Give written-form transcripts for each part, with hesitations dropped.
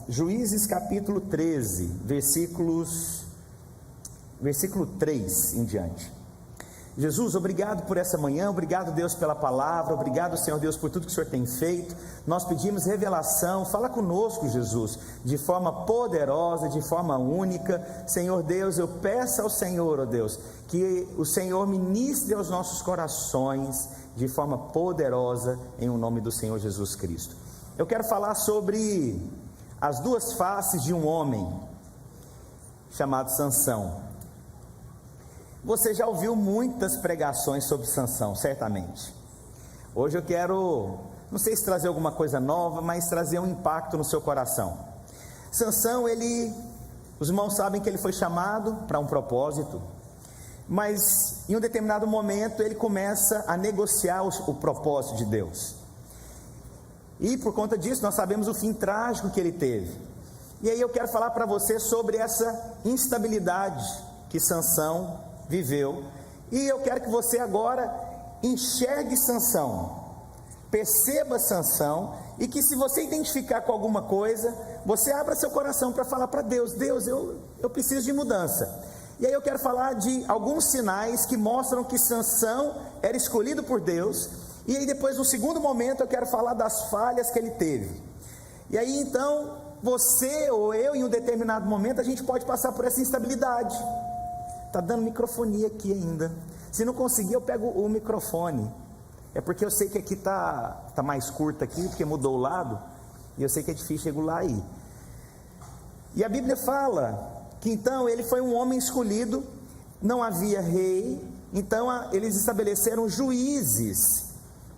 Juízes capítulo 13, versículo 3 em diante. Jesus, obrigado por essa manhã, obrigado Deus pela palavra, obrigado Senhor Deus por tudo que o Senhor tem feito. Nós pedimos revelação, fala conosco Jesus, de forma poderosa, de forma única. Senhor Deus, eu peço ao Senhor, ó Deus, que o Senhor ministre aos nossos corações de forma poderosa, em o nome do Senhor Jesus Cristo. Eu quero falar sobre as duas faces de um homem chamado Sansão. Você já ouviu muitas pregações sobre Sansão, certamente. Hoje eu quero, não sei se trazer alguma coisa nova, mas trazer um impacto no seu coração. Sansão, os irmãos sabem que ele foi chamado para um propósito, mas em um determinado momento ele começa a negociar o propósito de Deus. E por conta disso nós sabemos o fim trágico que ele teve. E aí eu quero falar para você sobre essa instabilidade que Sansão viveu, e eu quero que você agora enxergue Sansão, perceba Sansão, e que se você identificar com alguma coisa, você abra seu coração para falar para Deus: Deus, eu preciso de mudança. E aí eu quero falar de alguns sinais que mostram que Sansão era escolhido por Deus, e aí depois no segundo momento eu quero falar das falhas que ele teve. E aí então, você ou eu em um determinado momento, a gente pode passar por essa instabilidade. Está dando microfonia aqui ainda. Se não conseguir, eu pego o microfone. É porque eu sei que aqui está mais curto aqui, porque mudou o lado, e eu sei que é difícil regular aí. E a Bíblia fala que então ele foi um homem escolhido, não havia rei, então eles estabeleceram juízes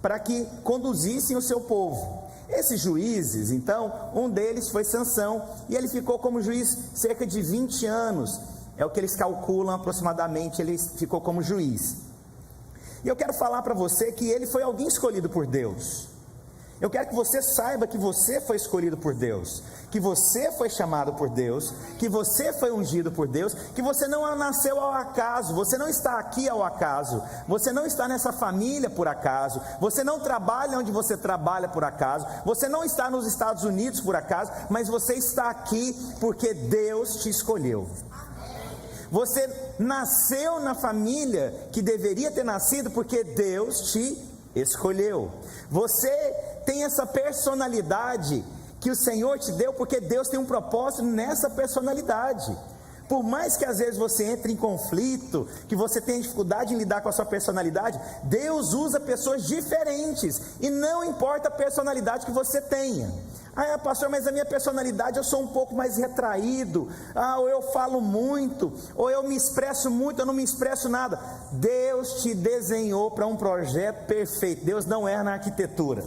para que conduzissem o seu povo. Esses juízes, então, um deles foi Sansão, e ele ficou como juiz cerca de 20 anos. É o que eles calculam aproximadamente, ele ficou como juiz. E eu quero falar para você que ele foi alguém escolhido por Deus. Eu quero que você saiba que você foi escolhido por Deus, que você foi chamado por Deus, que você foi ungido por Deus, que você não nasceu ao acaso, você não está aqui ao acaso, você não está nessa família por acaso, você não trabalha onde você trabalha por acaso, você não está nos Estados Unidos por acaso, mas você está aqui porque Deus te escolheu. Você nasceu na família que deveria ter nascido porque Deus te escolheu. Você tem essa personalidade que o Senhor te deu porque Deus tem um propósito nessa personalidade. Por mais que às vezes você entre em conflito, que você tenha dificuldade em lidar com a sua personalidade, Deus usa pessoas diferentes, e não importa a personalidade que você tenha. Ah, pastor, mas a minha personalidade, eu sou um pouco mais retraído, ou eu falo muito, ou eu me expresso muito, eu não me expresso nada. Deus te desenhou para um projeto perfeito. Deus não erra na arquitetura.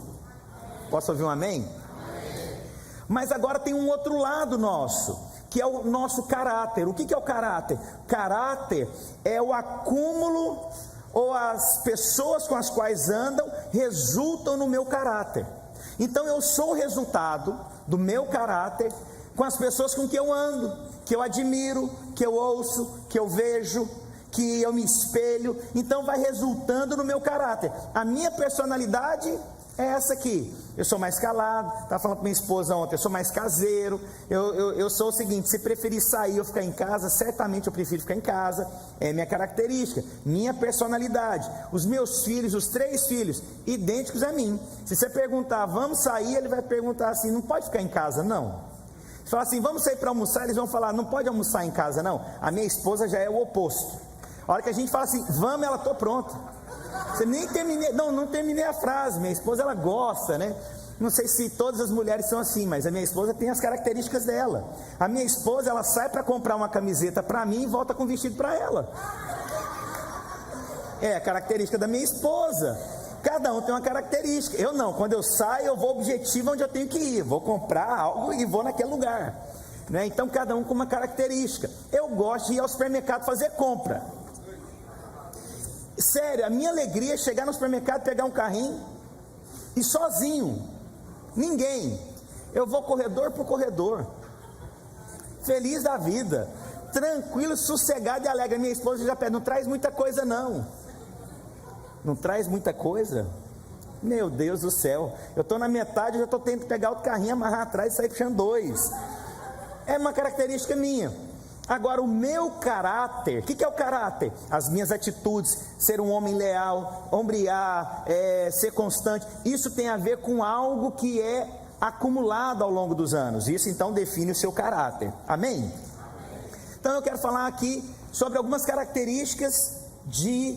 Posso ouvir um amém? Amém. Mas agora tem um outro lado nosso, que é o nosso caráter. O que é o caráter? Caráter é o acúmulo, ou as pessoas com as quais andam resultam no meu caráter. Então eu sou o resultado do meu caráter com as pessoas com que eu ando, que eu admiro, que eu ouço, que eu vejo, que eu me espelho. Então vai resultando no meu caráter. A minha personalidade é essa aqui. Eu sou mais calado. Estava falando com minha esposa ontem, eu sou mais caseiro. Eu sou o seguinte: se preferir sair ou ficar em casa, certamente eu prefiro ficar em casa. É minha característica, minha personalidade. Os meus filhos, os 3 filhos, idênticos a mim. Se você perguntar, vamos sair, ele vai perguntar assim: não pode ficar em casa não? Se falar assim, vamos sair para almoçar, eles vão falar, não pode almoçar em casa não. A minha esposa já é o oposto. A hora que a gente fala assim, vamos, ela, estou pronta. Você nem terminei, não terminei a frase. Minha esposa, ela gosta, né? Não sei se todas as mulheres são assim, mas a minha esposa tem as características dela. A minha esposa, ela sai para comprar uma camiseta para mim e volta com um vestido para ela. É a característica da minha esposa. Cada um tem uma característica. Eu não, quando eu saio, eu vou objetivo onde eu tenho que ir. Vou comprar algo e vou naquele lugar, né? Então cada um com uma característica. Eu gosto de ir ao supermercado fazer compra. Sério, a minha alegria é chegar no supermercado, pegar um carrinho e sozinho, ninguém. Eu vou corredor por corredor, feliz da vida, tranquilo, sossegado e alegre. Minha esposa já pede, não traz muita coisa não. Não traz muita coisa? Meu Deus do céu, eu estou na metade, eu já estou tendo que pegar outro carrinho, amarrar atrás e sair puxando 2. É uma característica minha. Agora, o meu caráter, o que é o caráter? As minhas atitudes, ser um homem leal, ombrear, ser constante, isso tem a ver com algo que é acumulado ao longo dos anos. Isso então define o seu caráter. Amém? Então eu quero falar aqui sobre algumas características de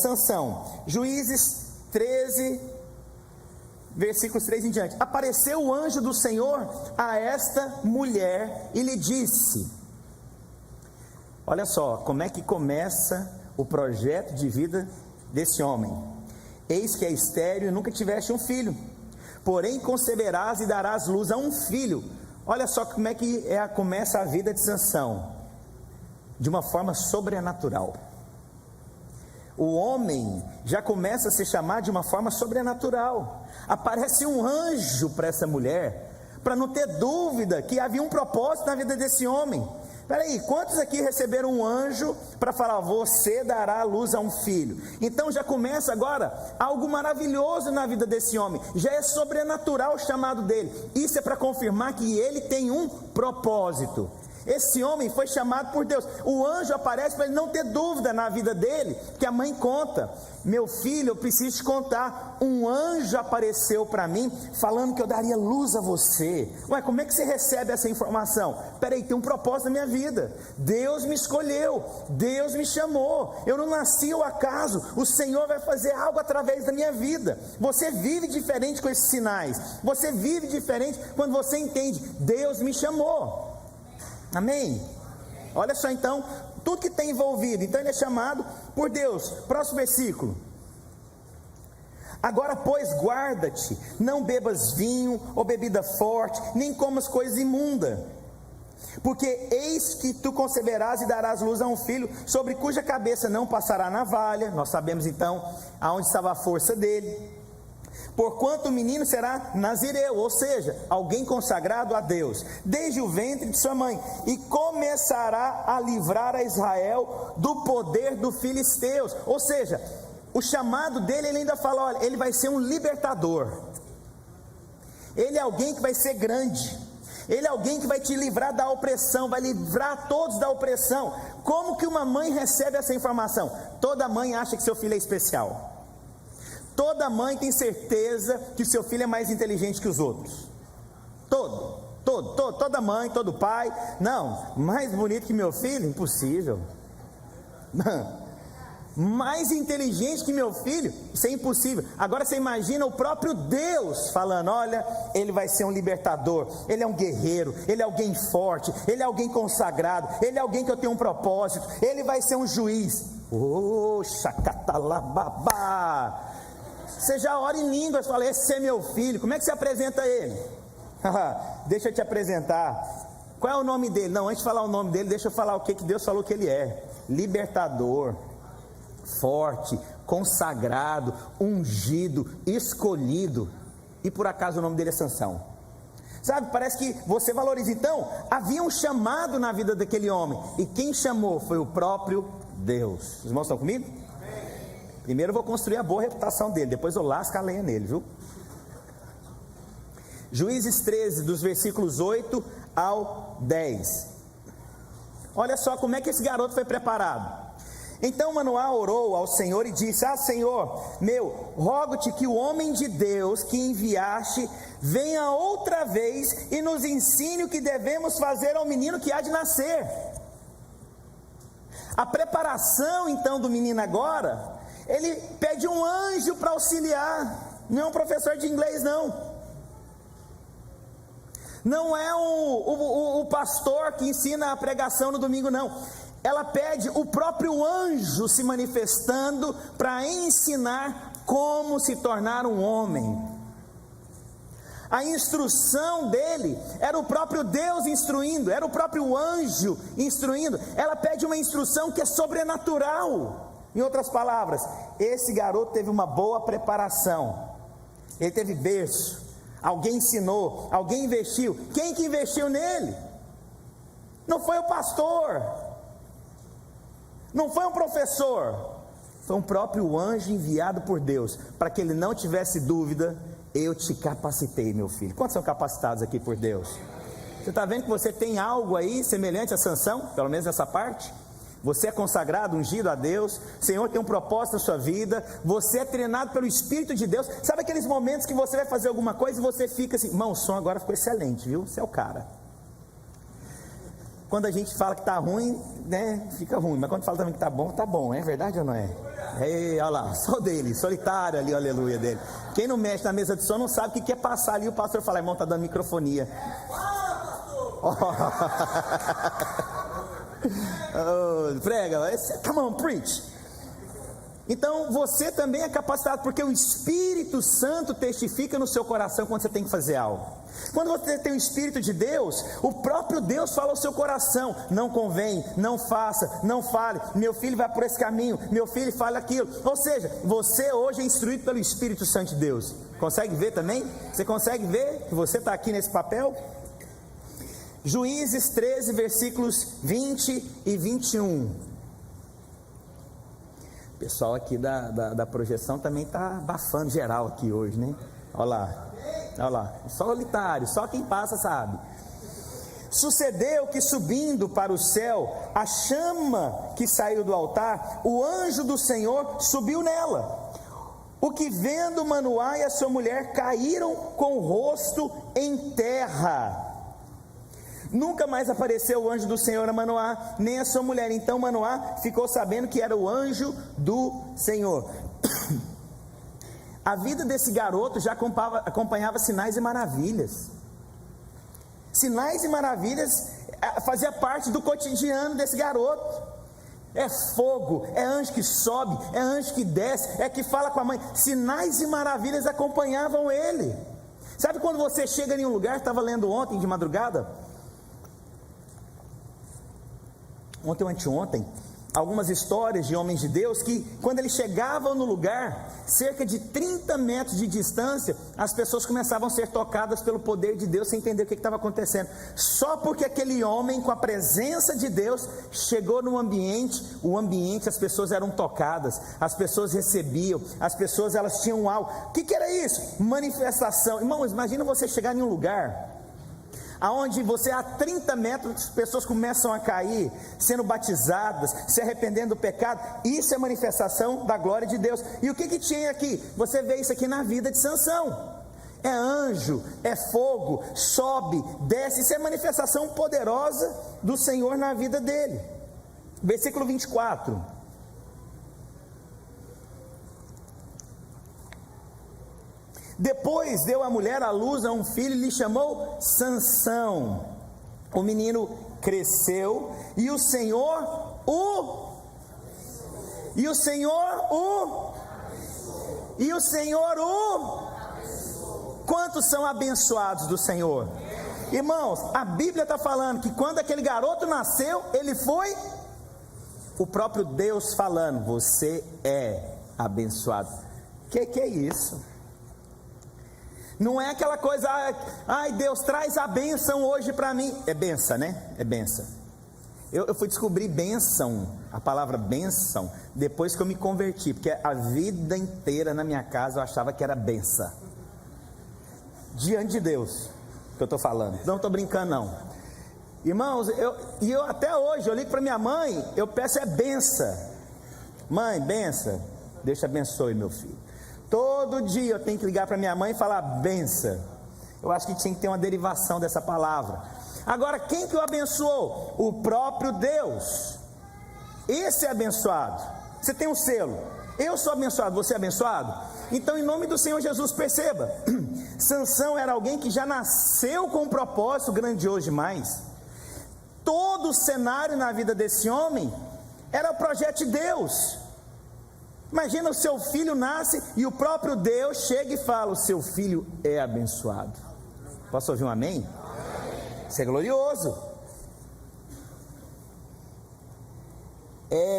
Sansão. Juízes 13, versículos 3 em diante. Apareceu o anjo do Senhor a esta mulher e lhe disse... Olha só, como é que começa o projeto de vida desse homem. Eis que é estéril e nunca tiveste um filho, porém conceberás e darás luz a um filho. Olha só como é que começa a vida de Sansão, de uma forma sobrenatural. O homem já começa a se chamar de uma forma sobrenatural. Aparece um anjo para essa mulher, para não ter dúvida que havia um propósito na vida desse homem. Peraí, quantos aqui receberam um anjo para falar, você dará luz a um filho? Então já começa agora algo maravilhoso na vida desse homem, já é sobrenatural o chamado dele. Isso é para confirmar que ele tem um propósito. Esse homem foi chamado por Deus. O anjo aparece para ele não ter dúvida na vida dele, que a mãe conta, meu filho, eu preciso te contar, um anjo apareceu para mim, falando que eu daria luz a você. Ué, como é que você recebe essa informação? Peraí, tem um propósito na minha vida, Deus me escolheu, Deus me chamou, eu não nasci ao acaso, o Senhor vai fazer algo através da minha vida. Você vive diferente com esses sinais, você vive diferente quando você entende, Deus me chamou. Amém? Olha só então, tudo que tem envolvido. Então ele é chamado por Deus. Próximo versículo. Agora pois guarda-te, não bebas vinho ou bebida forte, nem comas coisa imunda, porque eis que tu conceberás e darás luz a um filho, sobre cuja cabeça não passará navalha. Nós sabemos então aonde estava a força dele. Porquanto o menino será nazireu, ou seja, alguém consagrado a Deus, desde o ventre de sua mãe, e começará a livrar a Israel do poder dos filisteus. Ou seja, o chamado dele, ele ainda fala, olha, ele vai ser um libertador, ele é alguém que vai ser grande, ele é alguém que vai te livrar da opressão, vai livrar todos da opressão. Como que uma mãe recebe essa informação? Toda mãe acha que seu filho é especial. Toda mãe tem certeza que o seu filho é mais inteligente que os outros. Toda mãe, todo pai. Não, mais bonito que meu filho? Impossível. Mais inteligente que meu filho? Isso é impossível. Agora você imagina o próprio Deus falando, olha, ele vai ser um libertador, ele é um guerreiro, ele é alguém forte, ele é alguém consagrado, ele é alguém que eu tenho um propósito, ele vai ser um juiz. Chacatalababá. Você já ora em línguas, fala, esse é meu filho. Como é que você apresenta ele? Deixa eu te apresentar. Qual é o nome dele? Não, antes de falar o nome dele, deixa eu falar o que Deus falou que ele é. Libertador, forte, consagrado, ungido, escolhido. E por acaso o nome dele é Sansão. Sabe, parece que você valoriza. Então, havia um chamado na vida daquele homem, e quem chamou foi o próprio Deus. Os irmãos estão comigo? Primeiro eu vou construir a boa reputação dele, depois eu lasco a lenha nele, viu? Juízes 13, dos versículos 8 ao 10. Olha só como é que esse garoto foi preparado. Então Manoá orou ao Senhor e disse, Senhor meu, rogo-te que o homem de Deus que enviaste venha outra vez e nos ensine o que devemos fazer ao menino que há de nascer. A preparação então do menino agora, ele pede um anjo para auxiliar, não é um professor de inglês não é o pastor que ensina a pregação no domingo não, ela pede o próprio anjo se manifestando para ensinar como se tornar um homem. A instrução dele era o próprio Deus instruindo, era o próprio anjo instruindo. Ela pede uma instrução que é sobrenatural. Em outras palavras, esse garoto teve uma boa preparação, ele teve berço, alguém ensinou, alguém investiu. Quem que investiu nele? Não foi o pastor, não foi um professor, Foi um próprio anjo enviado por Deus, para que ele não tivesse dúvida. Eu te capacitei, meu filho. Quantos são capacitados aqui por Deus? Você está vendo que você tem algo aí semelhante a Sansão, pelo menos nessa parte? Você é consagrado, ungido a Deus, o Senhor tem um propósito na sua vida, você é treinado pelo Espírito de Deus. Sabe aqueles momentos que você vai fazer alguma coisa e você fica assim, irmão, o som agora ficou excelente, viu? Você é o cara. Quando a gente fala que está ruim, né, fica ruim, mas quando fala também que está bom, é verdade ou não é? Ei, olha lá, só dele, solitário ali, aleluia dele. Quem não mexe na mesa de som não sabe o que é passar ali, o pastor fala, irmão, está dando microfonia. Oh, prega, come on, preach. Então você também é capacitado, porque o Espírito Santo testifica no seu coração quando você tem que fazer algo. Quando você tem o Espírito de Deus, o próprio Deus fala ao seu coração: não convém, não faça, não fale, meu filho vai por esse caminho, meu filho fala aquilo. Ou seja, você hoje é instruído pelo Espírito Santo de Deus. Consegue ver também? Você consegue ver que você está aqui nesse papel? Juízes 13, versículos 20 e 21. O pessoal aqui da projeção também está abafando geral aqui hoje, né? Olha lá, solitário, só quem passa sabe. Sucedeu que, subindo para o céu, a chama que saiu do altar, o anjo do Senhor subiu nela. O que, vendo Manoá e a sua mulher, caíram com o rosto em terra. Nunca mais apareceu o anjo do Senhor a Manoá, nem a sua mulher. Então Manoá ficou sabendo que era o anjo do Senhor. A vida desse garoto já acompanhava sinais e maravilhas. Sinais e maravilhas fazia parte do cotidiano desse garoto. É fogo, é anjo que sobe, é anjo que desce, é que fala com a mãe. Sinais e maravilhas acompanhavam ele. Sabe quando você chega em um lugar, estava lendo ontem de madrugada, ontem ou anteontem, algumas histórias de homens de Deus que, quando eles chegavam no lugar, cerca de 30 metros de distância, as pessoas começavam a ser tocadas pelo poder de Deus, sem entender o que estava acontecendo, só porque aquele homem, com a presença de Deus, chegou no ambiente. O ambiente, as pessoas eram tocadas, as pessoas recebiam, as pessoas, elas tinham algo. O que era isso? Manifestação. Irmãos, imagina você chegar em um lugar aonde você, a 30 metros, pessoas começam a cair, sendo batizadas, se arrependendo do pecado. Isso é manifestação da glória de Deus. E o que tinha aqui? Você vê isso aqui na vida de Sansão. É anjo, é fogo, sobe, desce. Isso é manifestação poderosa do Senhor na vida dele. Versículo 24. Depois deu a mulher à luz a um filho e lhe chamou Sansão. O menino cresceu e o Senhor Quantos são abençoados do Senhor? Irmãos, a Bíblia está falando que quando aquele garoto nasceu, ele foi o próprio Deus falando: você é abençoado. Que é isso? Não é aquela coisa, ai Deus, traz a bênção hoje para mim. É benção, né? É benção. Eu fui descobrir bênção, a palavra bênção, depois que eu me converti, porque a vida inteira na minha casa eu achava que era benção. Diante de Deus, que eu estou falando. Não estou brincando não. Irmãos, eu até hoje, eu ligo para minha mãe, eu peço benção. Mãe, benção, Deus te abençoe, meu filho. Todo dia eu tenho que ligar para minha mãe e falar benção. Eu acho que tinha que ter uma derivação dessa palavra. Agora, quem que o abençoou? O próprio Deus. Esse é abençoado. Você tem um selo. Eu sou abençoado, você é abençoado? Então, em nome do Senhor Jesus, perceba, Sansão era alguém que já nasceu com um propósito grandioso demais. Todo o cenário na vida desse homem era o projeto de Deus. Imagina, o seu filho nasce e o próprio Deus chega e fala: o seu filho é abençoado. Posso ouvir um amém? Isso é glorioso.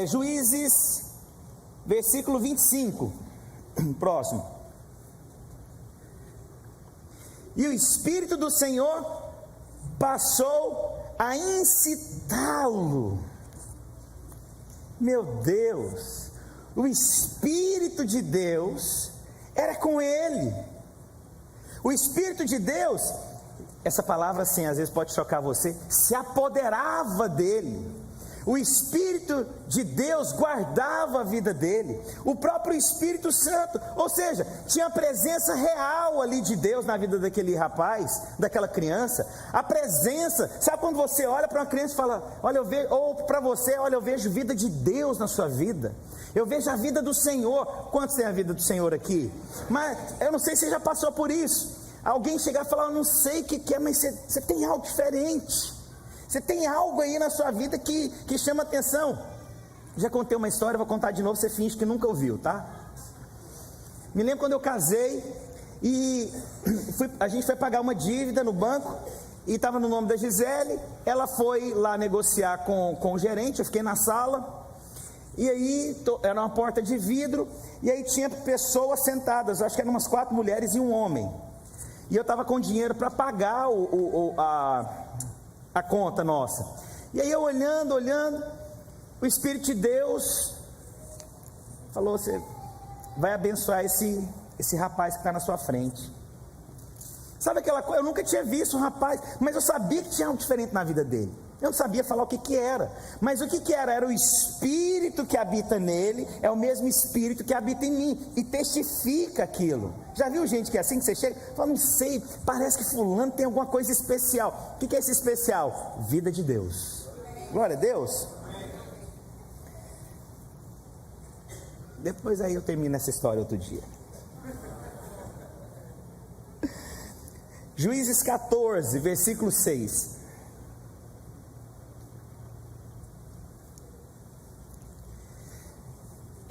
Juízes, versículo 25. Próximo. E o Espírito do Senhor passou a incitá-lo. Meu Deus! o Espírito de Deus era com ele. O Espírito de Deus, essa palavra assim às vezes pode chocar você, se apoderava dele. O Espírito de Deus guardava a vida dele, o próprio Espírito Santo, ou seja, tinha a presença real ali de Deus na vida daquele rapaz, daquela criança. A presença, sabe quando você olha para uma criança e fala, olha eu vejo, ou para você, olha eu vejo vida de Deus na sua vida, eu vejo a vida do Senhor. Quantos tem a vida do Senhor aqui? Mas eu não sei se você já passou por isso, alguém chegar e falar, eu não sei o que é, mas você tem algo diferente. Você tem algo aí na sua vida que chama atenção. Já contei uma história, vou contar de novo, você finge que nunca ouviu, tá? Me lembro quando eu casei e a gente foi pagar uma dívida no banco e estava no nome da Gisele. Ela foi lá negociar com o gerente, eu fiquei na sala e aí era uma porta de vidro e aí tinha pessoas sentadas, acho que eram umas 4 mulheres e um homem. E eu estava com dinheiro para pagar a conta nossa. E aí eu olhando, o Espírito de Deus falou, você vai abençoar esse rapaz que está na sua frente. Sabe aquela coisa, eu nunca tinha visto um rapaz, mas eu sabia que tinha algo diferente na vida dele. Eu não sabia falar o que era, mas o que era? Era o Espírito que habita nele, é o mesmo Espírito que habita em mim, e testifica aquilo. Já viu gente que é assim, que você chega e fala, não sei, parece que fulano tem alguma coisa especial. O que é esse especial? Vida de Deus. Glória a Deus. Depois aí eu termino essa história outro dia. Juízes 14, versículo 6.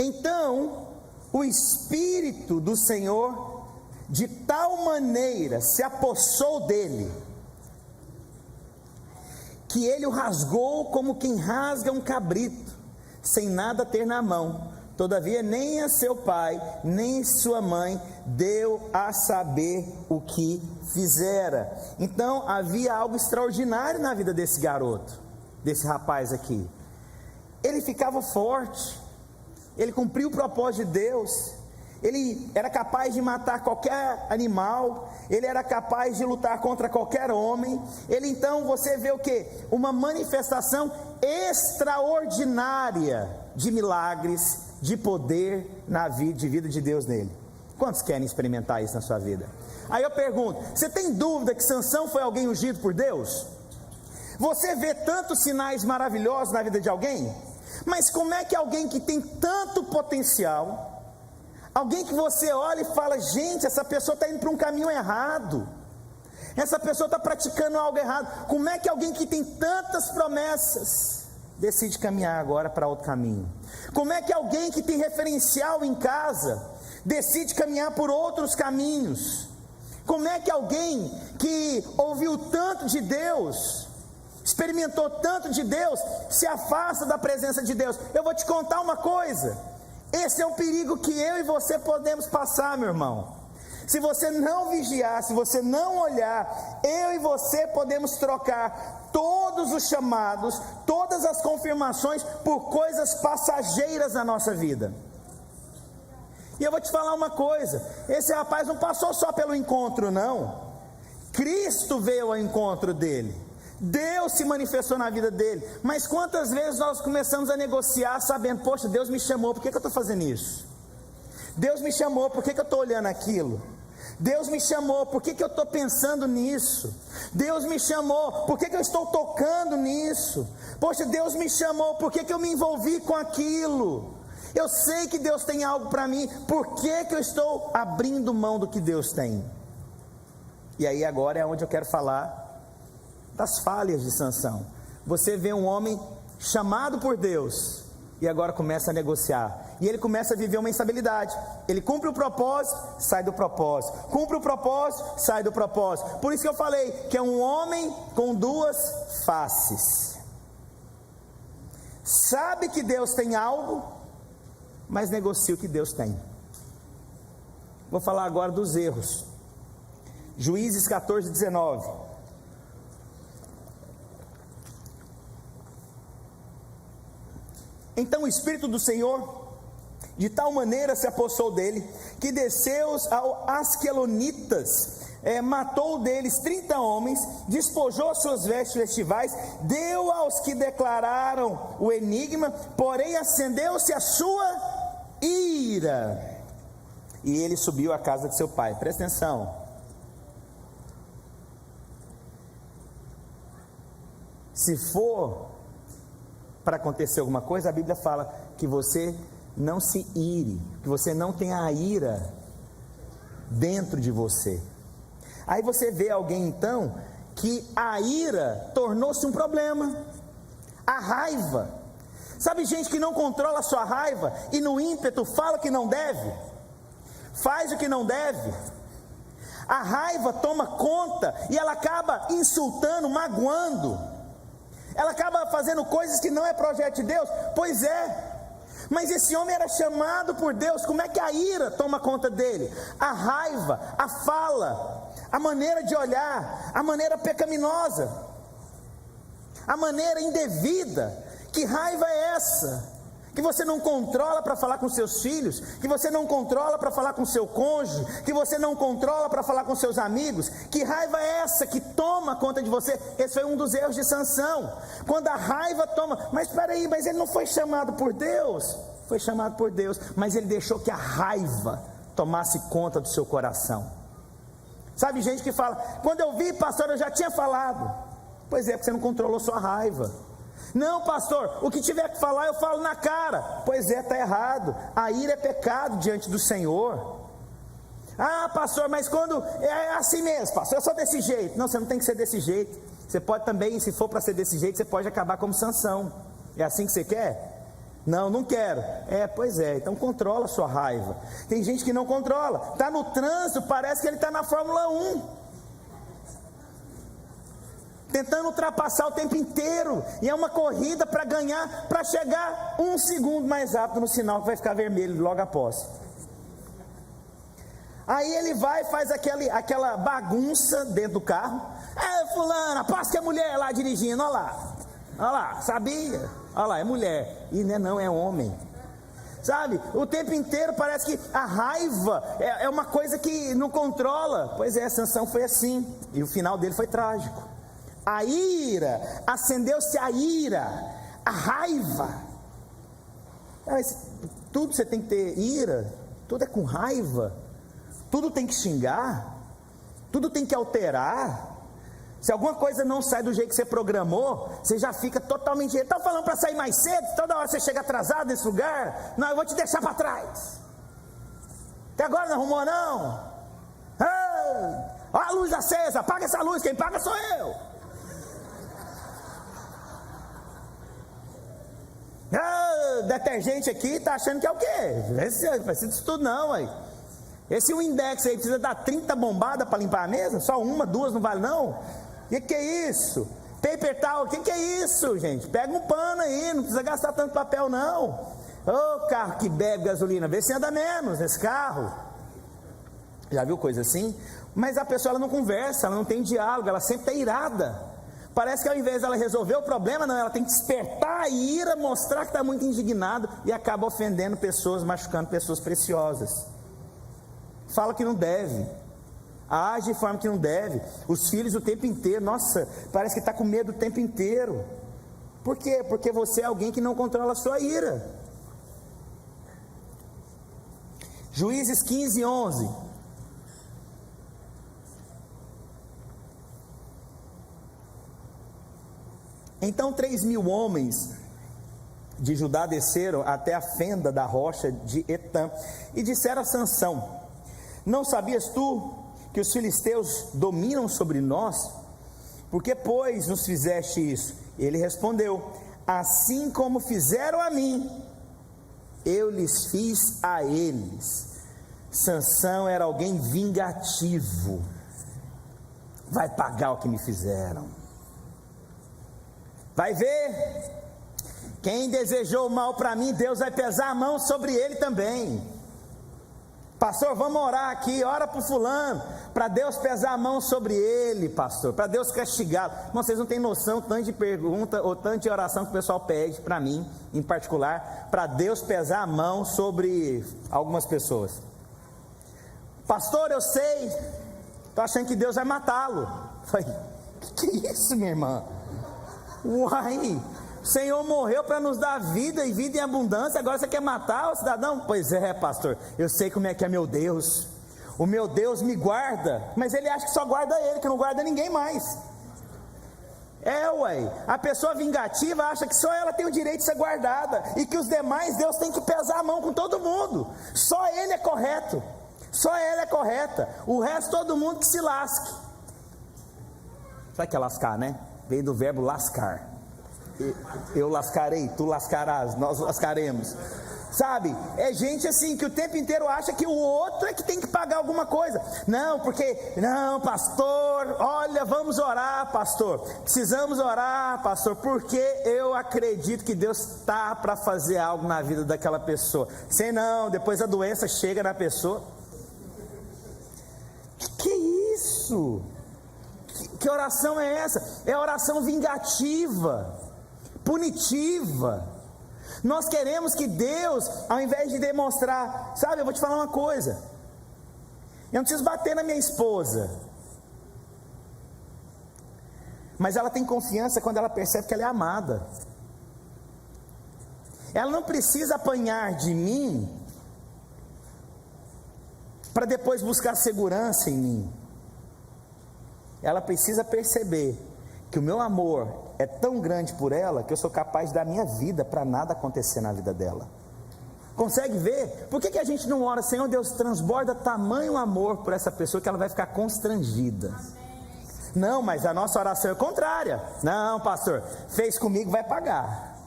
Então, o Espírito do Senhor, de tal maneira se apossou dele, que ele o rasgou como quem rasga um cabrito, sem nada ter na mão. Todavia, nem a seu pai, nem sua mãe, deu a saber o que fizera. Então, havia algo extraordinário na vida desse garoto, desse rapaz aqui. Ele ficava forte. Ele cumpriu o propósito de Deus. Ele era capaz de matar qualquer animal. Ele era capaz de lutar contra qualquer homem. Ele então, você vê o que? Uma manifestação extraordinária de milagres, de poder na vida de Deus nele. Quantos querem experimentar isso na sua vida? Aí eu pergunto, você tem dúvida que Sansão foi alguém ungido por Deus? Você vê tantos sinais maravilhosos na vida de alguém? Mas como é que alguém que tem tanto potencial, alguém que você olha e fala, gente, essa pessoa está indo para um caminho errado, essa pessoa está praticando algo errado, como é que alguém que tem tantas promessas decide caminhar agora para outro caminho? Como é que alguém que tem referencial em casa decide caminhar por outros caminhos? Como é que alguém que ouviu tanto de Deus, experimentou tanto de Deus, se afasta da presença de Deus? Eu vou te contar uma coisa, esse é um perigo que eu e você podemos passar, meu irmão. Se você não vigiar, se você não olhar, eu e você podemos trocar todos os chamados, todas as confirmações por coisas passageiras na nossa vida. E eu vou te falar uma coisa, esse rapaz não passou só pelo encontro não, Cristo veio ao encontro dele, Deus se manifestou na vida dele. Mas quantas vezes nós começamos a negociar sabendo, poxa, Deus me chamou, por que eu estou fazendo isso? Deus me chamou, por que eu estou olhando aquilo? Deus me chamou, por que eu estou pensando nisso? Deus me chamou, por que eu estou tocando nisso? Poxa, Deus me chamou, por que eu me envolvi com aquilo? Eu sei que Deus tem algo para mim, por que eu estou abrindo mão do que Deus tem? E aí agora é onde eu quero falar das falhas de Sansão. Você vê um homem chamado por Deus e agora começa a negociar, e ele começa a viver uma instabilidade. Ele cumpre o propósito, sai do propósito, cumpre o propósito, sai do propósito. Por isso que eu falei que é um homem com duas faces. Sabe que Deus tem algo, mas negocia o que Deus tem. Vou falar agora dos erros. Juízes 14, 19. Então o Espírito do Senhor de tal maneira se apossou dele, que desceu ao Asquelonitas, matou deles 30 homens, despojou suas vestes festivais, deu aos que declararam o enigma, porém acendeu-se a sua ira, e ele subiu à casa de seu pai. Presta atenção. Se for para acontecer alguma coisa, a Bíblia fala que você não se ire, que você não tenha a ira dentro de você. Aí você vê alguém então que a ira tornou-se um problema, a raiva. Sabe gente que não controla a sua raiva e no ímpeto fala que não deve, faz o que não deve. A raiva toma conta e ela acaba insultando, magoando. Ela acaba fazendo coisas que não é projeto de Deus. Pois é. Mas esse homem era chamado por Deus. Como é que a ira toma conta dele? A raiva, a fala, a maneira de olhar, a maneira pecaminosa, a maneira indevida. Que raiva é essa? Que você não controla para falar com seus filhos, que você não controla para falar com seu cônjuge, que você não controla para falar com seus amigos. Que raiva é essa que toma conta de você? Esse foi um dos erros de Sansão, quando a raiva toma. Mas espera aí, mas ele não foi chamado por Deus? Foi chamado por Deus, mas ele deixou que a raiva tomasse conta do seu coração. Sabe gente que fala, quando eu vi pastor eu já tinha falado. Pois é, porque você não controlou sua raiva. Não pastor, o que tiver que falar eu falo na cara. Pois é, está errado. A ira é pecado diante do Senhor. Ah pastor, mas quando é assim mesmo pastor, eu sou desse jeito. Não, você não tem que ser desse jeito. Você pode também, se for para ser desse jeito, você pode acabar como Sansão. É assim que você quer? Não, não quero. Pois é, então controla a sua raiva. Tem gente que não controla, está no trânsito, parece que ele está na Fórmula 1, tentando ultrapassar o tempo inteiro, e é uma corrida para ganhar, para chegar 1 segundo mais rápido no sinal que vai ficar vermelho logo após. Aí ele vai e faz aquela bagunça dentro do carro. Fulana, aposto que é mulher lá dirigindo, olha lá, sabia? Olha lá, é mulher, e não é homem. Sabe, o tempo inteiro parece que a raiva é uma coisa que não controla. Pois é, Sansão foi assim, e o final dele foi trágico. A ira, acendeu-se a ira, a raiva. Tudo você tem que ter ira, tudo é com raiva, tudo tem que xingar, tudo tem que alterar. Se alguma coisa não sai do jeito que você programou, você já fica totalmente... Estão falando para sair mais cedo, toda hora você chega atrasado nesse lugar. Não, eu vou te deixar para trás. Até agora não arrumou não? Olha a luz acesa, apaga essa luz, quem paga sou eu. Detergente aqui, tá achando que é o quê? Não precisa disso tudo não, aí. Esse Windex aí precisa dar 30 bombadas para limpar a mesa? Só 1, 2 não vale não? Que é isso? Paper towel, que é isso, gente? Pega um pano aí, não precisa gastar tanto papel não. Carro que bebe gasolina, vê se anda menos nesse carro. Já viu coisa assim? Mas a pessoa ela não conversa, ela não tem diálogo, ela sempre está irada. Parece que ao invés dela resolver o problema, não, ela tem que despertar a ira, mostrar que está muito indignado e acaba ofendendo pessoas, machucando pessoas preciosas. Fala que não deve, age de forma que não deve. Os filhos o tempo inteiro, nossa, parece que está com medo o tempo inteiro. Por quê? Porque você é alguém que não controla a sua ira. Juízes 15, 11. Então 3.000 homens de Judá desceram até a fenda da rocha de Etã e disseram a Sansão: não sabias tu que os filisteus dominam sobre nós? Por que, pois, nos fizeste isso? Ele respondeu: assim como fizeram a mim, eu lhes fiz a eles. Sansão era alguém vingativo. Vai pagar o que me fizeram. Vai ver, quem desejou o mal para mim, Deus vai pesar a mão sobre ele também. Pastor, vamos orar aqui, ora para o fulano, para Deus pesar a mão sobre ele, pastor, para Deus castigá-lo. Vocês não têm noção tanto de pergunta ou tanto de oração que o pessoal pede para mim, em particular, para Deus pesar a mão sobre algumas pessoas. Pastor, eu sei, estou achando que Deus vai matá-lo. Falei, que isso, minha irmã? Uai, o Senhor morreu para nos dar vida e vida em abundância, agora você quer matar o cidadão? Pois é, pastor, eu sei como é que é meu Deus. O meu Deus me guarda, mas ele acha que só guarda ele, que não guarda ninguém mais. A pessoa vingativa acha que só ela tem o direito de ser guardada, e que os demais Deus tem que pesar a mão com todo mundo. Só ele é correto, só ela é correta, o resto todo mundo que se lasque. Sabe o que é lascar, né? Veio do verbo lascar. Eu lascarei, tu lascarás, nós lascaremos. Sabe, é gente assim que o tempo inteiro acha que o outro é que tem que pagar alguma coisa. Não, pastor, olha, vamos orar, pastor. Precisamos orar, pastor, porque eu acredito que Deus está para fazer algo na vida daquela pessoa. Sei não, depois a doença chega na pessoa. Que é isso? Que oração é essa? É oração vingativa, punitiva. Nós queremos que Deus, ao invés de demonstrar, sabe, eu vou te falar uma coisa, eu não preciso bater na minha esposa, mas ela tem confiança quando ela percebe que ela é amada. Ela não precisa apanhar de mim para depois buscar segurança em mim. Ela precisa perceber que o meu amor é tão grande por ela, que eu sou capaz de dar minha vida para nada acontecer na vida dela. Consegue ver? Por que a gente não ora, Senhor Deus, transborda tamanho amor por essa pessoa que ela vai ficar constrangida? Não, mas a nossa oração é contrária. Não, pastor, fez comigo, vai pagar.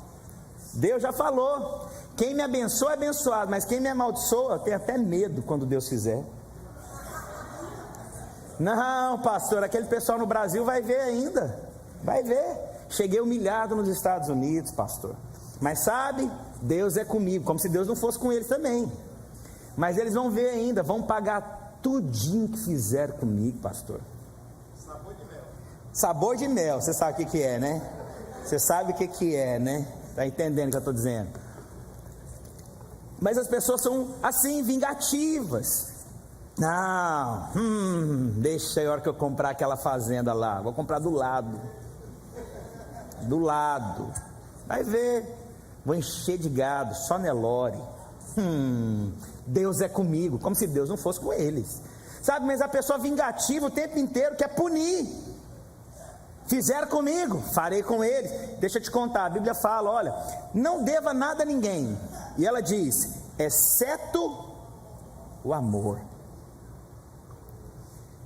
Deus já falou, quem me abençoa é abençoado, mas quem me amaldiçoa, eu tenho até medo quando Deus fizer. Não, pastor, aquele pessoal no Brasil vai ver ainda, vai ver. Cheguei humilhado nos Estados Unidos, pastor, mas sabe, Deus é comigo, como se Deus não fosse com eles também. Mas eles vão ver ainda, vão pagar tudinho que fizeram comigo, pastor. Sabor de mel. Sabor de mel, você sabe o que é, né? Você sabe o que é, né? Está entendendo o que eu estou dizendo? Mas as pessoas são assim, vingativas. Não, deixa aí a hora que eu comprar aquela fazenda lá, vou comprar do lado, vai ver, vou encher de gado, só Nelore. Deus é comigo, como se Deus não fosse com eles, sabe? Mas a pessoa vingativa o tempo inteiro quer punir. Fizeram comigo, farei com eles. Deixa eu te contar, a Bíblia fala, olha, não deva nada a ninguém, e ela diz, exceto o amor.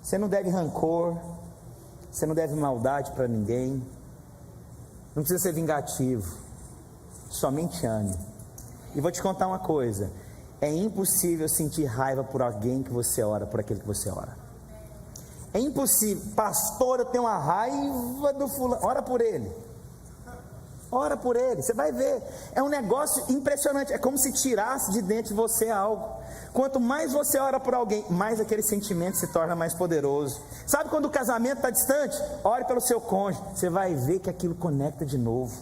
Você não deve rancor, você não deve maldade para ninguém, não precisa ser vingativo, somente ame. E vou te contar uma coisa, é impossível sentir raiva por alguém que você ora, por aquele que você ora. É impossível. Pastor, eu tenho uma raiva do fulano, ora por ele, você vai ver, é um negócio impressionante, é como se tirasse de dentro de você algo. Quanto mais você ora por alguém, mais aquele sentimento se torna mais poderoso. Sabe quando o casamento está distante? Ore pelo seu cônjuge, você vai ver que aquilo conecta de novo.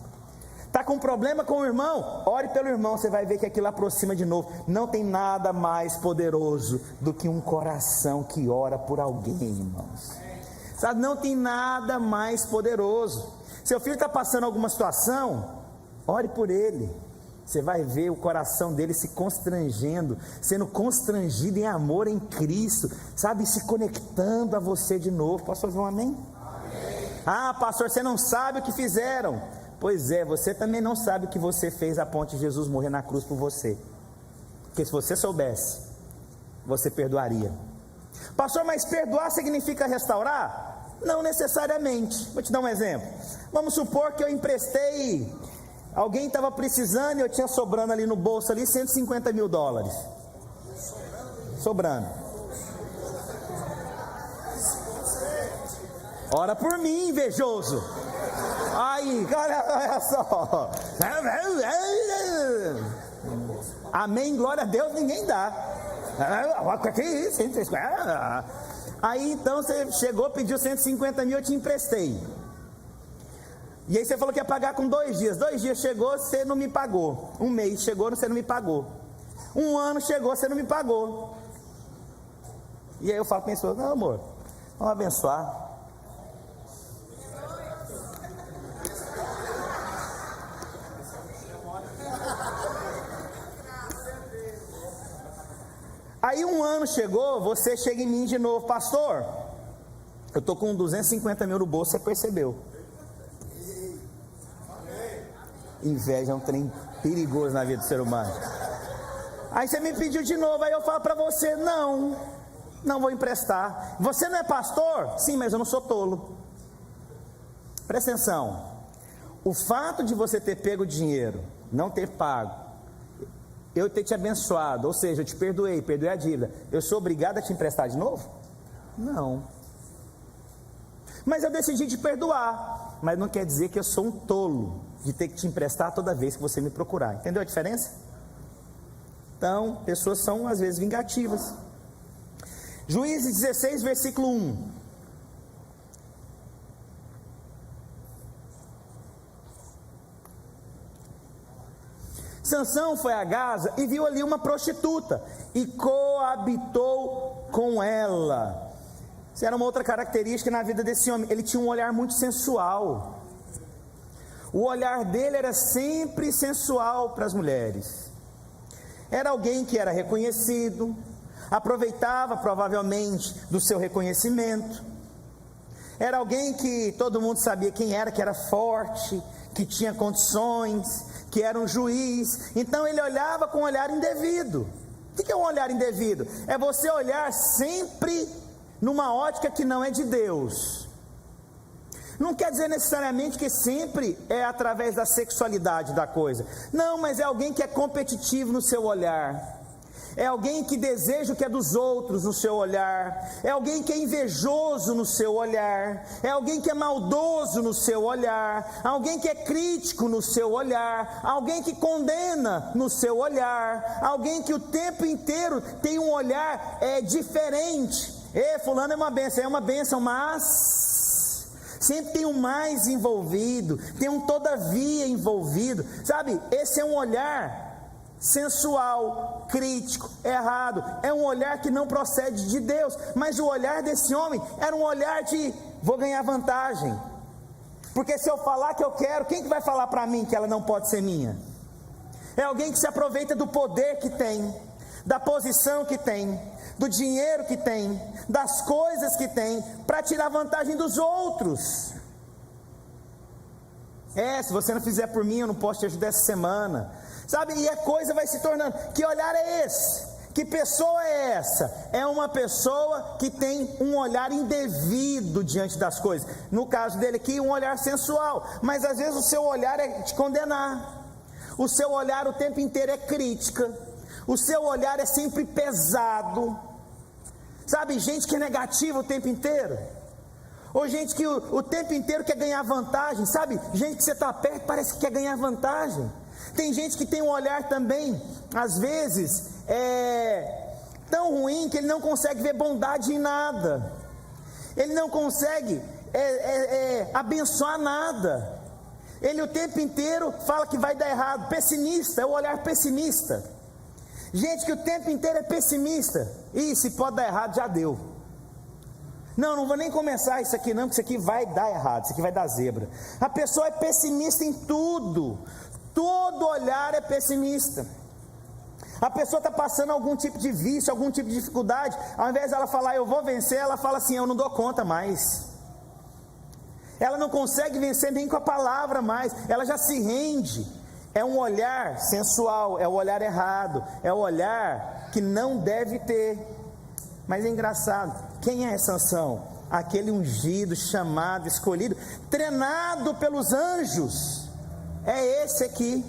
Está com problema com o irmão? Ore pelo irmão, você vai ver que aquilo aproxima de novo. Não tem nada mais poderoso do que um coração que ora por alguém, irmãos. Sabe, não tem nada mais poderoso. Seu filho está passando alguma situação, ore por ele. Você vai ver o coração dele se constrangendo, sendo constrangido em amor em Cristo, sabe, se conectando a você de novo. Posso fazer um amém? Amém. Ah, pastor, você não sabe o que fizeram. Pois é, você também não sabe o que você fez a ponto de Jesus morrer na cruz por você. Porque se você soubesse, você perdoaria. Pastor, mas perdoar significa restaurar? Não necessariamente. Vou te dar um exemplo. Vamos supor que eu emprestei, alguém estava precisando e eu tinha sobrando ali no bolso ali $150 mil. Sobrando. Ora por mim, invejoso. Aí, olha só. Amém, glória a Deus, ninguém dá. Que isso? 150? Aí então você chegou, pediu 150 mil, eu te emprestei. E aí você falou que ia pagar com 2 dias. 2 dias chegou, você não me pagou. 1 mês chegou, você não me pagou. 1 ano chegou, você não me pagou. E aí eu falo para a pessoa: não, amor, vamos abençoar. Aí 1 ano chegou, você chega em mim de novo: pastor, eu estou com 250 mil no bolso, você percebeu? Inveja é um trem perigoso na vida do ser humano. Aí você me pediu de novo, aí eu falo para você: não vou emprestar. Você não é pastor? Sim, mas eu não sou tolo. Presta atenção, o fato de você ter pego o dinheiro, não ter pago, eu ter te abençoado, ou seja, eu te perdoei a dívida, eu sou obrigado a te emprestar de novo? Não. Mas eu decidi te perdoar, mas não quer dizer que eu sou um tolo de ter que te emprestar toda vez que você me procurar. Entendeu a diferença? Então, pessoas são às vezes vingativas. Juízes 16, versículo 1. Sansão foi a Gaza e viu ali uma prostituta e coabitou com ela. Isso era uma outra característica na vida desse homem. Ele tinha um olhar muito sensual. O olhar dele era sempre sensual para as mulheres. Era alguém que era reconhecido, aproveitava provavelmente do seu reconhecimento. Era alguém que todo mundo sabia quem era, que era forte, que tinha condições, que era um juiz. Então ele olhava com um olhar indevido. O que é um olhar indevido? É você olhar sempre numa ótica que não é de Deus. Não quer dizer necessariamente que sempre é através da sexualidade da coisa. Não, mas é alguém que é competitivo no seu olhar. É alguém que deseja o que é dos outros no seu olhar. É alguém que é invejoso no seu olhar. É alguém que é maldoso no seu olhar. Alguém que é crítico no seu olhar. Alguém que condena no seu olhar. Alguém que o tempo inteiro tem um olhar diferente. Fulano é uma bênção, mas sempre tem um mais envolvido, tem um todavia envolvido, sabe? Esse é um olhar sensual, crítico, errado, é um olhar que não procede de Deus. Mas o olhar desse homem era um olhar de: vou ganhar vantagem, porque se eu falar que eu quero, quem que vai falar para mim que ela não pode ser minha? É alguém que se aproveita do poder que tem, da posição que tem, do dinheiro que tem, das coisas que tem, para tirar vantagem dos outros. Se você não fizer por mim, eu não posso te ajudar essa semana, sabe? E a coisa vai se tornando: que olhar é esse? Que pessoa é essa? É uma pessoa que tem um olhar indevido diante das coisas. No caso dele aqui, um olhar sensual, mas às vezes o seu olhar é te condenar. O seu olhar o tempo inteiro é crítica. O seu olhar é sempre pesado. Sabe, gente que é negativa o tempo inteiro. Ou gente que o tempo inteiro quer ganhar vantagem. Sabe, gente que você está perto parece que quer ganhar vantagem. Tem gente que tem um olhar também, às vezes, tão ruim que ele não consegue ver bondade em nada. Ele não consegue abençoar nada. Ele o tempo inteiro fala que vai dar errado. Pessimista, é o olhar pessimista. Gente que o tempo inteiro é pessimista. Se pode dar errado, já deu. Não vou nem começar isso aqui não, porque isso aqui vai dar errado, isso aqui vai dar zebra. A pessoa é pessimista em tudo. Todo olhar é pessimista. A pessoa está passando algum tipo de vício, algum tipo de dificuldade. Ao invés dela falar: eu vou vencer, ela fala assim: eu não dou conta mais. Ela não consegue vencer nem com a palavra mais. Ela já se rende. É um olhar sensual, é o olhar errado, é o olhar que não deve ter. Mas é engraçado, quem é Sansão? Aquele ungido, chamado, escolhido, treinado pelos anjos. É esse aqui.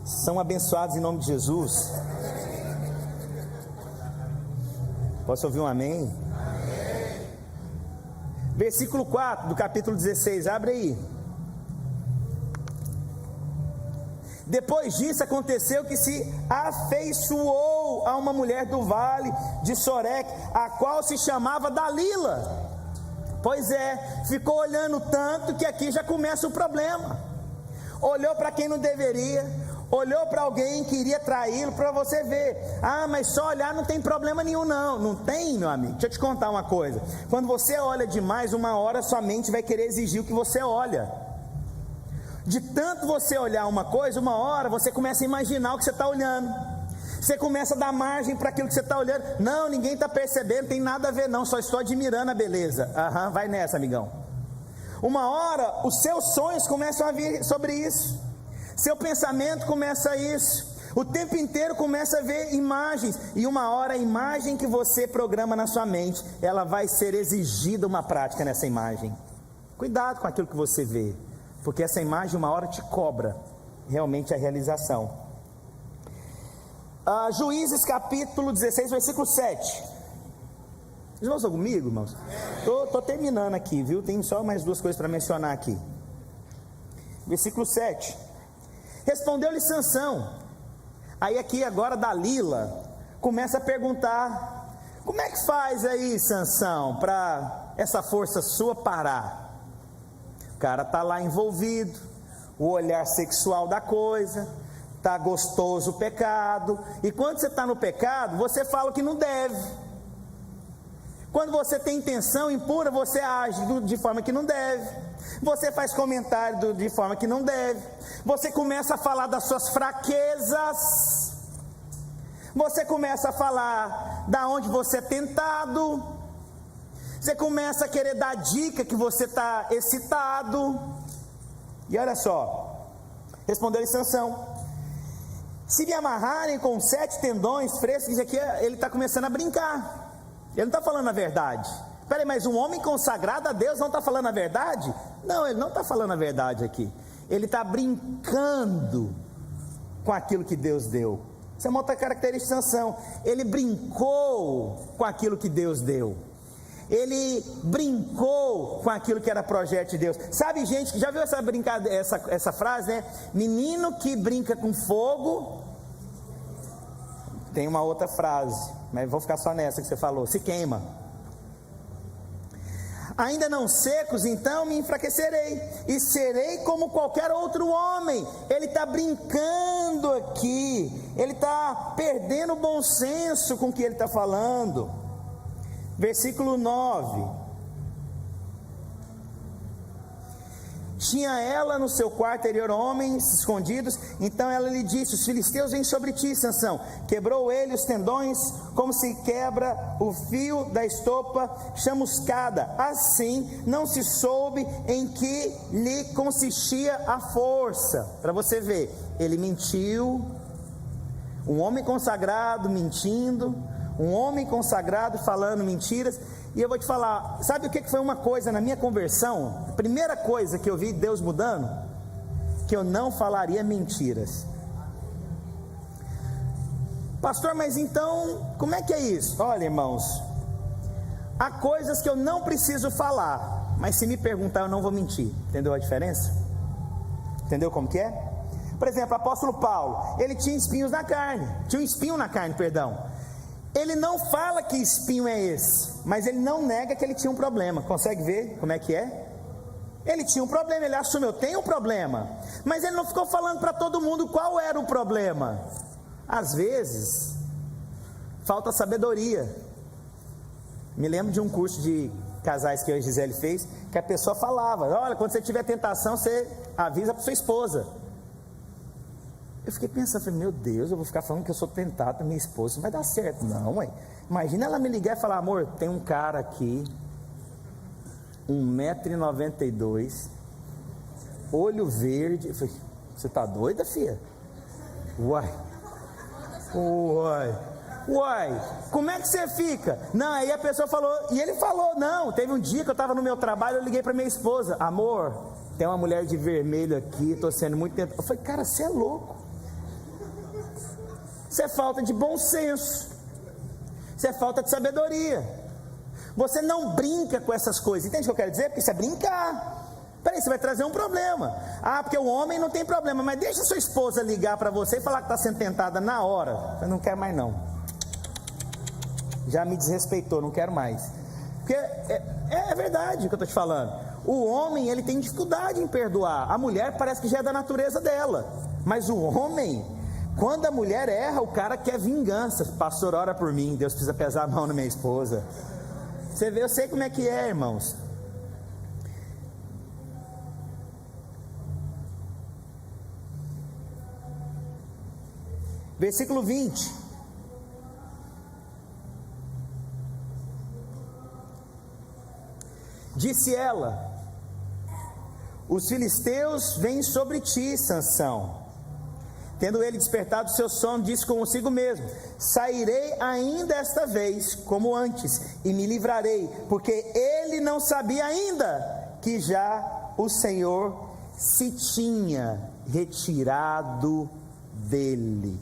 São abençoados em nome de Jesus. Posso ouvir um amém? Versículo 4 do capítulo 16, abre aí. Depois disso aconteceu que se afeiçoou a uma mulher do vale de Soreque, a qual se chamava Dalila. Pois é, ficou olhando tanto que aqui já começa o problema. Olhou para quem não deveria, olhou para alguém que iria traí-lo, para você ver. Ah, mas só olhar não tem problema nenhum, não. Não tem, meu amigo. Deixa eu te contar uma coisa. Quando você olha demais, uma hora sua mente vai querer exigir o que você olha. De tanto você olhar uma coisa, uma hora você começa a imaginar o que você está olhando. Você começa a dar margem para aquilo que você está olhando. Não, ninguém está percebendo, tem nada a ver não, só estou admirando a beleza. Aham, vai nessa, amigão. Uma hora os seus sonhos começam a vir sobre isso. Seu pensamento começa a isso. O tempo inteiro começa a ver imagens. E uma hora a imagem que você programa na sua mente, ela vai ser exigida uma prática nessa imagem. Cuidado com aquilo que você vê, porque essa imagem uma hora te cobra realmente a realização. Juízes capítulo 16, versículo 7. Irmãos, estão comigo, irmãos? Estou terminando aqui, viu? Tem só mais duas coisas para mencionar aqui. Versículo 7. Respondeu-lhe Sansão. Aí aqui agora Dalila começa a perguntar: como é que faz aí, Sansão, para essa força sua parar? O cara está lá envolvido, o olhar sexual da coisa, está gostoso o pecado, e quando você está no pecado, você fala que não deve. Quando você tem intenção impura, você age de forma que não deve, você faz comentário de forma que não deve, você começa a falar das suas fraquezas, você começa a falar da onde você é tentado, você começa a querer dar dica que você está excitado. E olha só, respondeu-lhe Sansão: se me amarrarem com 7 tendões frescos, aqui ele está começando a brincar, ele não está falando a verdade. Peraí, mas um homem consagrado a Deus não está falando a verdade? Não, ele não está falando a verdade aqui, ele está brincando com aquilo que Deus deu. Isso é uma outra característica de Sansão, ele brincou com aquilo que Deus deu. Ele brincou com aquilo que era projeto de Deus. Sabe, gente, que já viu essa brincadeira, essa frase, né? Menino que brinca com fogo. Tem uma outra frase, mas vou ficar só nessa que você falou: se queima. Ainda não secos, então me enfraquecerei e serei como qualquer outro homem. Ele está brincando aqui, ele está perdendo o bom senso com o que ele está falando. Versículo 9. Tinha ela no seu quarto interior homens escondidos, então ela lhe disse: os filisteus vêm sobre ti, Sansão. Quebrou ele os tendões, como se quebra o fio da estopa chamuscada. Assim não se soube em que lhe consistia a força. Para você ver, ele mentiu, um homem consagrado mentindo, um homem consagrado falando mentiras. E eu vou te falar, sabe o que foi uma coisa na minha conversão? A primeira coisa que eu vi Deus mudando, que eu não falaria mentiras. Pastor, mas então como é que é isso? Olha, irmãos, há coisas que eu não preciso falar, mas se me perguntar eu não vou mentir. Entendeu a diferença? Entendeu como que é? Por exemplo, o apóstolo Paulo, ele tinha espinhos na carne, tinha um espinho na carne, perdão. Ele não fala que espinho é esse, mas ele não nega que ele tinha um problema. Consegue ver como é que é? Ele tinha um problema, ele assumiu: eu tenho um problema. Mas ele não ficou falando para todo mundo qual era o problema. Às vezes, falta sabedoria. Me lembro de um curso de casais que eu e a Gisele fez, que a pessoa falava: olha, quando você tiver tentação, você avisa para sua esposa. Eu fiquei pensando, meu Deus, eu vou ficar falando que eu sou tentado para minha esposa, não vai dar certo. Não, ué. Imagina ela me ligar e falar: amor, tem um cara aqui, 1,92 m, olho verde. Eu falei: você tá doida, filha? Uai, como é que você fica? Não, aí a pessoa falou, e ele falou: não, teve um dia que eu estava no meu trabalho, eu liguei para minha esposa: amor, tem uma mulher de vermelho aqui, estou sendo muito tentado. Eu falei: cara, você é louco. Isso é falta de bom senso, isso é falta de sabedoria. Você não brinca com essas coisas, entende o que eu quero dizer? Porque isso é brincar. Peraí, você vai trazer um problema. Ah, porque o homem não tem problema, mas deixa a sua esposa ligar para você e falar que está sendo tentada na hora. Eu não quero mais não. Já me desrespeitou, não quero mais. Porque é verdade o que eu estou te falando. O homem, ele tem dificuldade em perdoar. A mulher parece que já é da natureza dela. Mas o homem, quando a mulher erra, o cara quer vingança. Pastor, ora por mim, Deus precisa pesar a mão na minha esposa. Você vê, eu sei como é que é, irmãos. Versículo 20. Disse ela: os filisteus vêm sobre ti, Sansão. Tendo ele despertado do seu sono, disse consigo mesmo: sairei ainda esta vez, como antes, e me livrarei, porque ele não sabia ainda que já o Senhor se tinha retirado dele.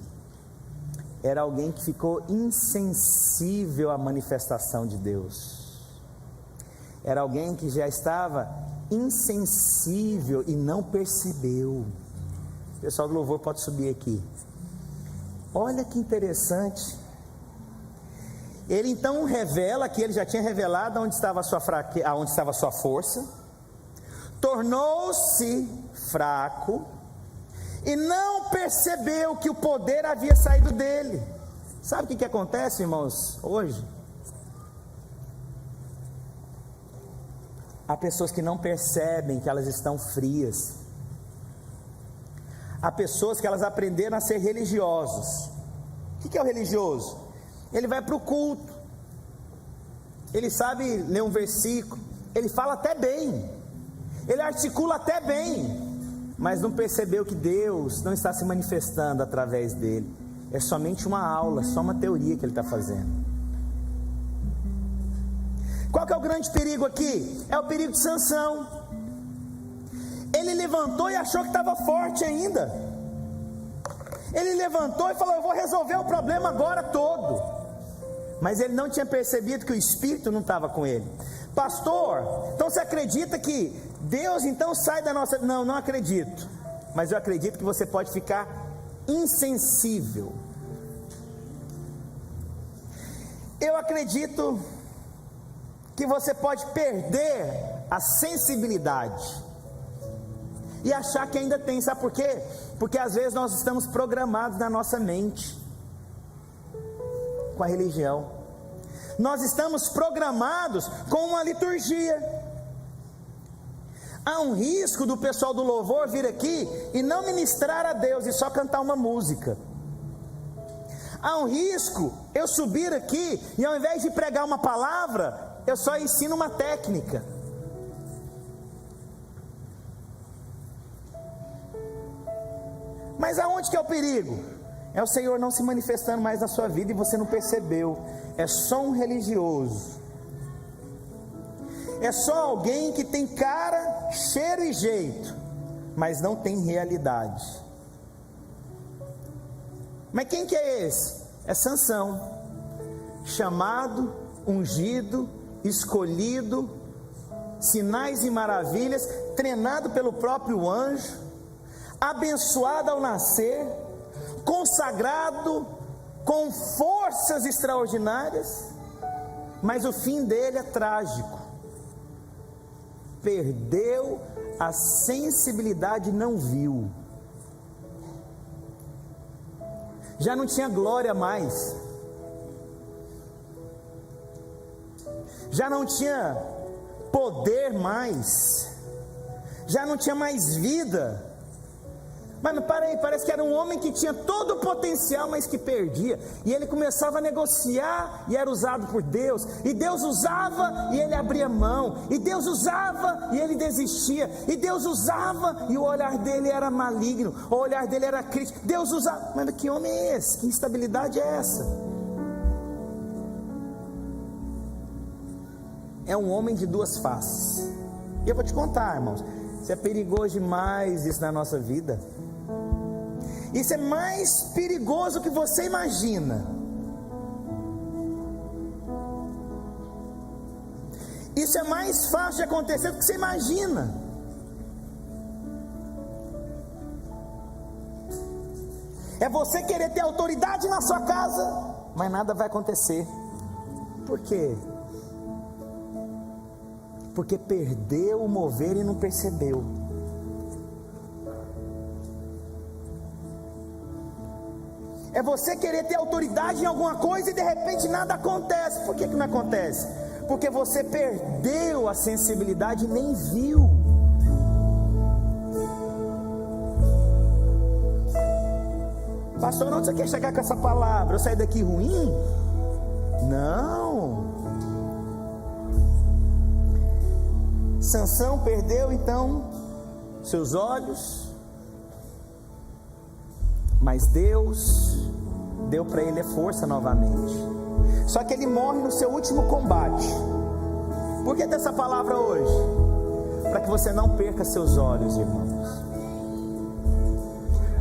Era alguém que ficou insensível à manifestação de Deus. Era alguém que já estava insensível e não percebeu. O pessoal do louvor pode subir aqui. Olha que interessante. Ele então revela que ele já tinha revelado onde estava a sua fraqueza, onde estava a sua força. Tornou-se fraco e não percebeu que o poder havia saído dele. Sabe o que acontece, irmãos, hoje? Há pessoas que não percebem que elas estão frias. Há pessoas que elas aprenderam a ser religiosos. O que é o religioso? Ele vai para o culto, ele sabe ler um versículo, ele fala até bem, ele articula até bem, mas não percebeu que Deus não está se manifestando através dele. É somente uma aula, só uma teoria que ele está fazendo. Qual que é o grande perigo aqui? É o perigo de Sansão. Ele levantou e achou que estava forte ainda. Ele levantou e falou: eu vou resolver o problema agora todo. Mas ele não tinha percebido que o Espírito não estava com ele. Pastor, então você acredita que Deus então sai da nossa... Não, não acredito. Mas eu acredito que você pode ficar insensível. Eu acredito que você pode perder a sensibilidade e achar que ainda tem. Sabe por quê? Porque às vezes nós estamos programados na nossa mente com a religião. Nós estamos programados com uma liturgia. Há um risco do pessoal do louvor vir aqui e não ministrar a Deus e só cantar uma música. Há um risco eu subir aqui e ao invés de pregar uma palavra, eu só ensino uma técnica. Mas aonde que é o perigo? É o Senhor não se manifestando mais na sua vida e você não percebeu. É só um religioso. É só alguém que tem cara, cheiro e jeito, mas não tem realidade. Mas quem que é esse? É Sansão, chamado, ungido, escolhido, sinais e maravilhas, treinado pelo próprio anjo, abençoado ao nascer, consagrado com forças extraordinárias, mas o fim dele é trágico. Perdeu a sensibilidade e não viu. Já não tinha glória mais, já não tinha poder mais, já não tinha mais vida. Mas para aí, parece que era um homem que tinha todo o potencial, mas que perdia. E ele começava a negociar e era usado por Deus. E Deus usava e ele abria mão. E Deus usava e ele desistia. E Deus usava e o olhar dele era maligno. O olhar dele era crítico. Deus usava. Mas que homem é esse? Que instabilidade é essa? É um homem de duas faces. E eu vou te contar, irmãos. Isso é perigoso demais, isso na nossa vida. Isso é mais perigoso que você imagina. Isso é mais fácil de acontecer do que você imagina. É você querer ter autoridade na sua casa, mas nada vai acontecer. Por quê? Porque perdeu o mover e não percebeu. É você querer ter autoridade em alguma coisa e de repente nada acontece. Por que não acontece? Porque você perdeu a sensibilidade e nem viu. Pastor, onde você quer chegar com essa palavra? Eu saí daqui ruim? Não. Sansão perdeu então seus olhos, mas Deus deu para ele a força novamente. Só que ele morre no seu último combate. Por que dessa palavra hoje? Para que você não perca seus olhos, irmãos.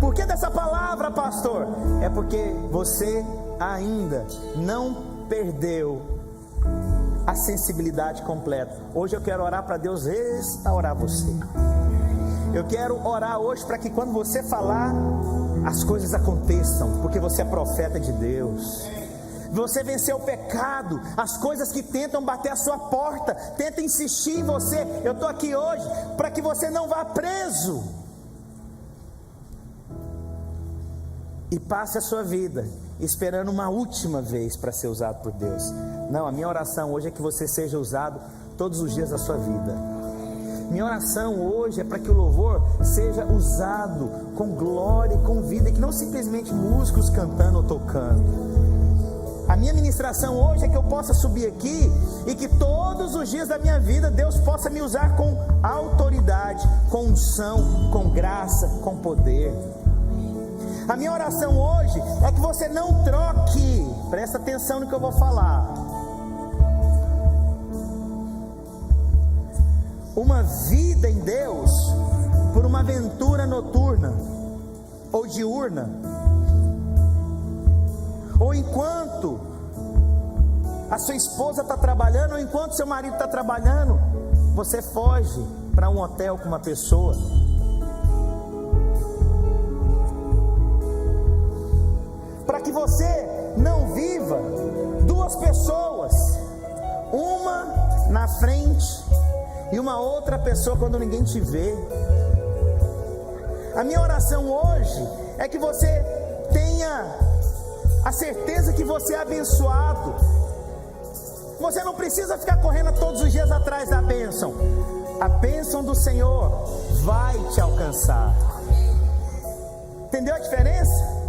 Por que dessa palavra, pastor? É porque você ainda não perdeu a sensibilidade completa. Hoje eu quero orar para Deus restaurar você. Eu quero orar hoje para que quando você falar, as coisas aconteçam, porque você é profeta de Deus. Você venceu o pecado, as coisas que tentam bater a sua porta, tentam insistir em você. Eu estou aqui hoje para que você não vá preso e passe a sua vida esperando uma última vez para ser usado por Deus. Não, a minha oração hoje é que você seja usado todos os dias da sua vida. Minha oração hoje é para que o louvor seja usado com glória e com vida, e que não simplesmente músicos cantando ou tocando. A minha ministração hoje é que eu possa subir aqui e que todos os dias da minha vida Deus possa me usar com autoridade, com unção, com graça, com poder. A minha oração hoje é que você não troque, presta atenção no que eu vou falar, uma vida em Deus por uma aventura noturna ou diurna, ou enquanto a sua esposa está trabalhando, ou enquanto seu marido está trabalhando, você foge para um hotel com uma pessoa. Para que você não viva duas pessoas, uma na frente e uma outra pessoa quando ninguém te vê. A minha oração hoje é que você tenha a certeza que você é abençoado. Você não precisa ficar correndo todos os dias atrás da bênção. A bênção do Senhor vai te alcançar. Entendeu a diferença?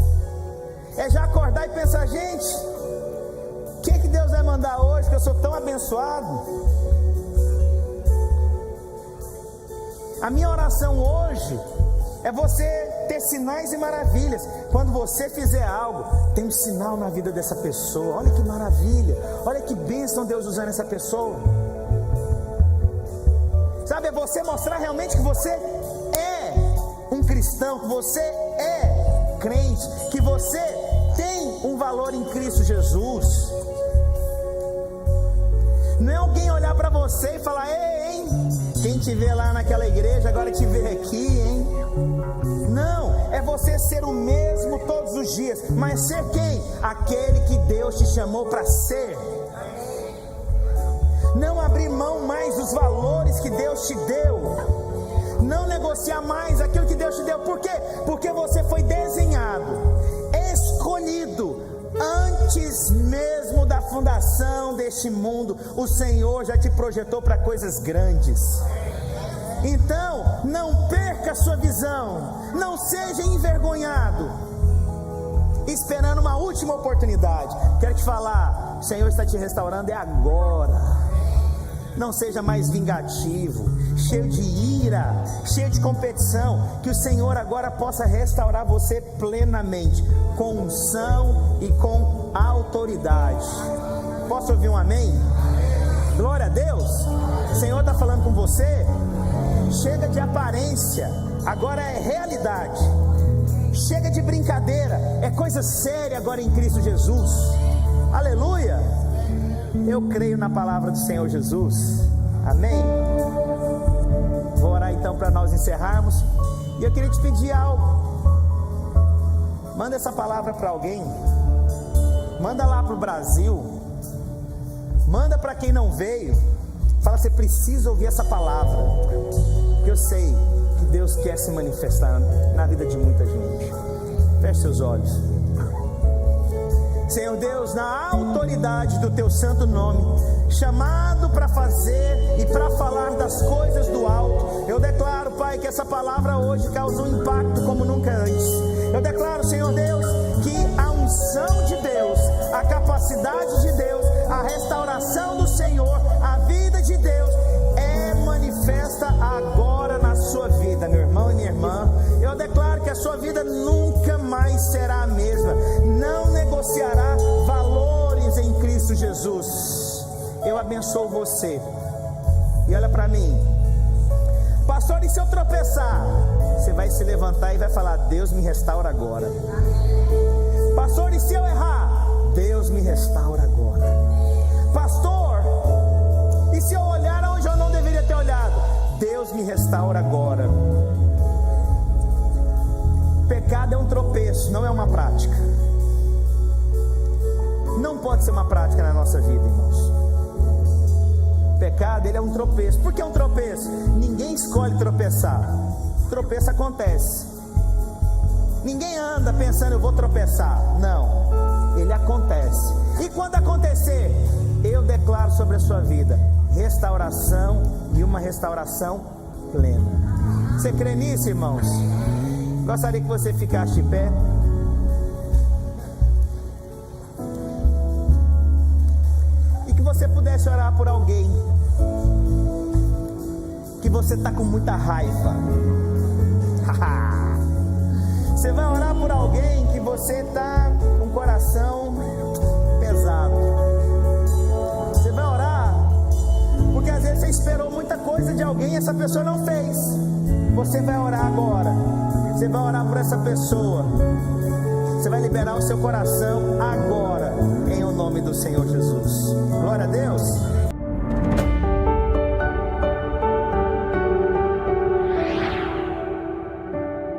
É já acordar e pensar, gente, o que Deus vai mandar hoje, que eu sou tão abençoado? A minha oração hoje é você ter sinais e maravilhas. Quando você fizer algo, tem um sinal na vida dessa pessoa. Olha que maravilha, olha que bênção Deus usando essa pessoa. Sabe, é você mostrar realmente que você é um cristão, que você é crente, que você tem um valor em Cristo Jesus. Não é alguém olhar para você e falar, ei, hein, quem te vê lá naquela igreja agora te vê aqui, hein? Não, é você ser o mesmo todos os dias, mas ser quem? Aquele que Deus te chamou para ser. Não abrir mão mais dos valores que Deus te deu, não negociar mais aquilo que Deus te deu. Por quê? Porque você foi desenhado, escolhido antes mesmo da fundação deste mundo. O Senhor já te projetou para coisas grandes. Então não perca a sua visão, não seja envergonhado esperando uma última oportunidade. Quero te falar, o Senhor está te restaurando, é agora. Não seja mais vingativo, cheio de ira, cheio de competição. Que o Senhor agora possa restaurar você plenamente, com unção e com autoridade. Posso ouvir um amém? Glória a Deus. O Senhor está falando com você. Chega de aparência, agora é realidade. Chega de brincadeira, é coisa séria agora em Cristo Jesus. Aleluia. Eu creio na palavra do Senhor Jesus. Amém. Vou orar então para nós encerrarmos. E eu queria te pedir algo. Manda essa palavra para alguém. Manda lá para o Brasil. Manda para quem não veio. Fala, você precisa ouvir essa palavra, porque eu sei que Deus quer se manifestar na vida de muita gente. Feche seus olhos. Senhor Deus, na autoridade do teu santo nome, chamado para fazer e para falar das coisas do alto, eu declaro, Pai, que essa palavra hoje causa um impacto como nunca antes. Eu declaro, Senhor Deus, que a unção de Deus, a capacidade de Deus, a restauração do Senhor, a vida de Deus é manifesta agora na sua vida, meu irmão e minha irmã. Eu declaro que a sua vida nunca mais será a mesma, não negociará valores em Cristo Jesus. Eu abençoo você. E olha para mim, pastor, e se eu tropeçar? Você vai se levantar e vai falar, Deus me restaura agora. Pastor, e se eu errar? Deus me restaura agora. Pastor, e se eu olhar onde eu não deveria ter olhado? Deus me restaura agora. Pecado é um tropeço, não é uma prática. Não pode ser uma prática na nossa vida, irmãos. Pecado, ele é um tropeço. Por que um tropeço? Ninguém escolhe tropeçar. Tropeço acontece. Ninguém anda pensando, eu vou tropeçar. Não, ele acontece. E quando acontecer, eu declaro sobre a sua vida restauração, e uma restauração plena. Você crê nisso, irmãos? Gostaria que você ficasse de pé. E que você pudesse orar por alguém que você está com muita raiva. Você vai orar por alguém que você está com o coração pesado. Você vai orar porque às vezes você esperou muita coisa de alguém e essa pessoa não fez. Você vai orar agora. Você vai orar por essa pessoa. Você vai liberar o seu coração agora, em o nome do Senhor Jesus. Glória